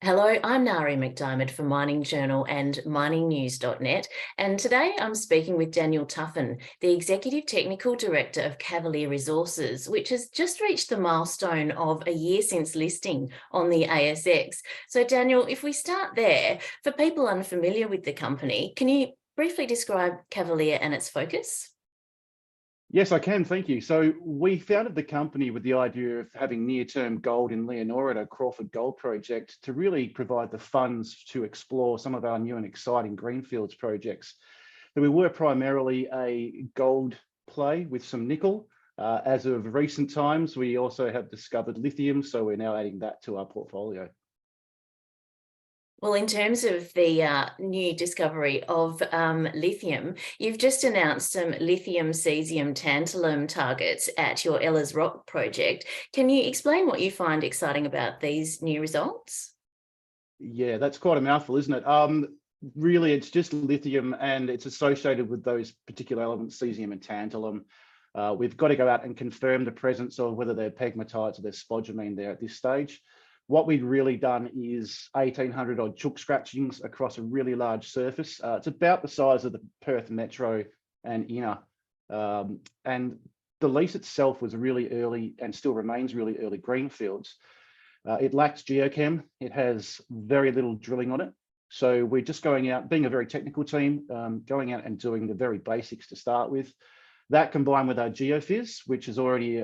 Hello, I'm Nari McDiarmid from Mining Journal and miningnews.net, and today I'm speaking with Daniel Tuffin, the Executive Technical Director of Cavalier Resources, which has just reached the milestone of a year since listing on the ASX. So Daniel, if we start there, for people unfamiliar with the company, can you briefly describe Cavalier and its focus? Yes, I can. Thank you. So we founded the company with the idea of having near-term gold in Leonora at a Crawford gold project to really provide the funds to explore some of our new and exciting greenfields projects. So we were primarily a gold play with some nickel. As of recent times, we also have discovered lithium, so we're now adding that to our portfolio. Well, in terms of the new discovery of lithium, you've just announced some lithium-caesium-tantalum targets at your Ellers Rock project. Can you explain what you find exciting about these new results? Yeah, that's quite a mouthful, isn't it? Really, it's just lithium and it's associated with those particular elements, cesium and tantalum. We've got to go out and confirm the presence of whether they're pegmatites or they're spodumene there at this stage. What we've really done is 1,800 odd chook scratchings across a really large surface. It's about the size of the Perth Metro and inner. And the lease itself was really early and still remains really early greenfields. It lacks geochem. It has very little drilling on it. So we're just going out, being a very technical team, going out and doing the very basics to start with. That combined with our geophys, which is already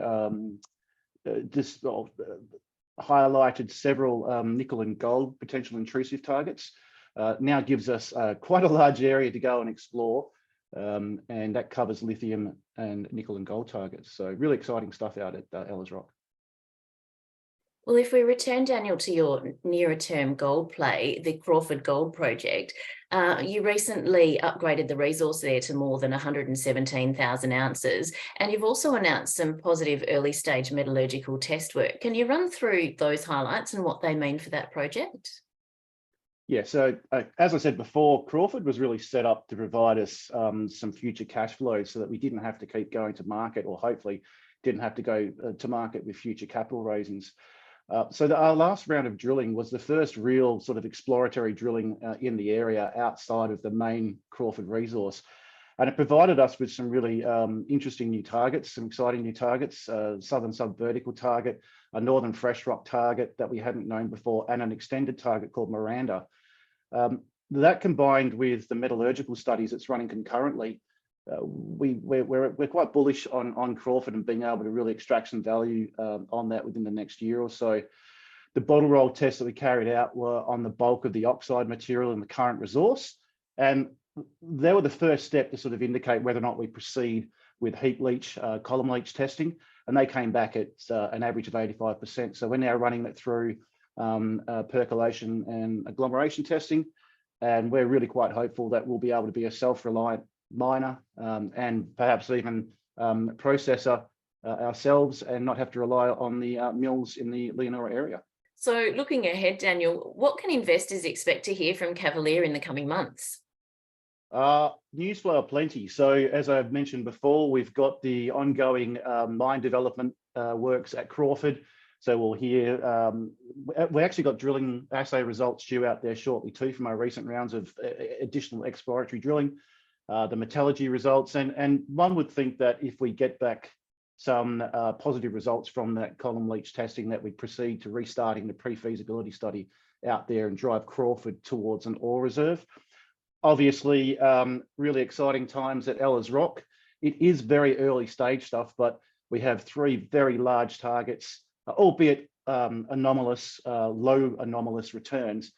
highlighted several nickel and gold potential intrusive targets, now gives us quite a large area to go and explore, and that covers lithium and nickel and gold targets. So really exciting stuff out at Ellers Rock. Well, if we return, Daniel, to your nearer term gold play, the Crawford Gold Project, you recently upgraded the resource there to more than 117,000 ounces, and you've also announced some positive early stage metallurgical test work. Can you run through those highlights and what they mean for that project? Yeah, so as I said before, Crawford was really set up to provide us some future cash flows so that we didn't have to keep going to market, or hopefully didn't have to go to market with future capital raisings. Our last round of drilling was the first real sort of exploratory drilling in the area outside of the main Crawford resource. And it provided us with some really interesting new targets, some exciting new targets, southern subvertical target, a northern fresh rock target that we hadn't known before, and an extended target called Miranda. That combined with the metallurgical studies that's running concurrently, we're quite bullish on Crawford and being able to really extract some value on that within the next year or so. The bottle roll tests that we carried out were on the bulk of the oxide material in the current resource, and they were the first step to sort of indicate whether or not we proceed with heap leach, column leach testing, and they came back at an average of 85%. So we're now running that through percolation and agglomeration testing, and we're really quite hopeful that we'll be able to be a self-reliant miner and perhaps even processor ourselves and not have to rely on the mills in the Leonora area. So looking ahead, Daniel, what can investors expect to hear from Cavalier in the coming months? News flow aplenty. So as I've mentioned before, we've got the ongoing mine development works at Crawford. So we'll hear, we actually got drilling assay results due out there shortly too from our recent rounds of additional exploratory drilling. The metallurgy results, and one would think that if we get back some positive results from that column leach testing, that we proceed to restarting the pre-feasibility study out there and drive Crawford towards an ore reserve. Obviously, really exciting times at Ellers Rock. It is very early stage stuff, but we have three very large targets, albeit anomalous, low anomalous returns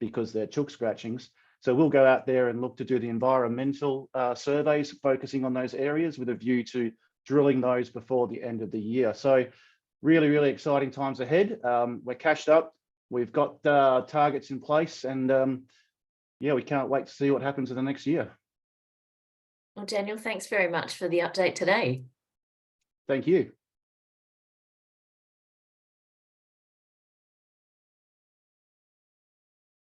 because they're chook scratchings. So we'll go out there and look to do the environmental surveys, focusing on those areas with a view to drilling those before the end of the year. So really, really exciting times ahead. We're cashed up. We've got targets in place, and yeah, we can't wait to see what happens in the next year. Well, Daniel, thanks very much for the update today. Thank you.